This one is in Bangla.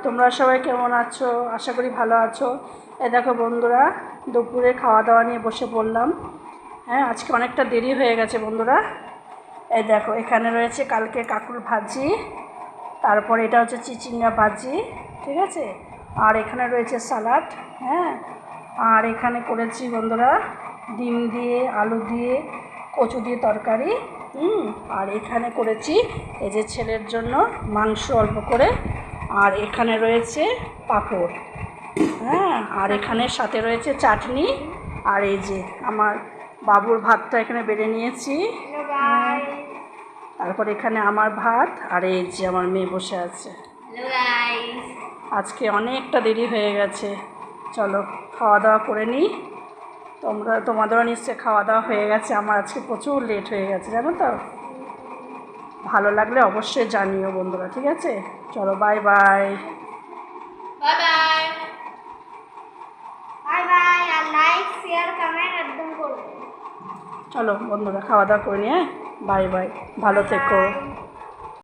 তোমরা সবাই কেমন আছো? আশা করি ভালো আছো। এই দেখো বন্ধুরা, দুপুরে খাওয়া দাওয়া নিয়ে বসে পড়লাম। হ্যাঁ, আজকে অনেকটা দেরি হয়ে গেছে বন্ধুরা। এই দেখো, এখানে রয়েছে কালকে কাকুর ভাজি, তারপর এটা হচ্ছে চিচিঙ্গা ভাজি, ঠিক আছে। আর এখানে রয়েছে সালাড। হ্যাঁ, আর এখানে করেছি বন্ধুরা ডিম দিয়ে, আলু দিয়ে, কচু দিয়ে তরকারি। আর এখানে করেছি এই যে ছেলের জন্য মাংস অল্প করে। আর এখানে রয়েছে পাঁপড়। হ্যাঁ, আর এখানে সাথে রয়েছে চাটনি। আর এই যে আমার বাবুর ভাতটা এখানে বেড়ে নিয়েছি। তারপর এখানে আমার ভাত, আর এই যে আমার মেয়ে বসে আছে। আজকে অনেকটা দেরি হয়ে গেছে, চলো খাওয়া দাওয়া করে নিই। তোমাদেরও নিশ্চয়ই খাওয়া দাওয়া হয়ে গেছে। আমার আজকে প্রচুর লেট হয়ে গেছে, জানো তো। ভালো লাগলে অবশ্যই জানিও বন্ধুরা, ঠিক আছে। চলো, bye bye. Bye bye bye bye. আর লাইক শেয়ার কমেন্ট একদম করবে। চলো বন্ধুরা, খাওয়া দাওয়া করে নিয়ে বাই বাই, ভালো থেকো।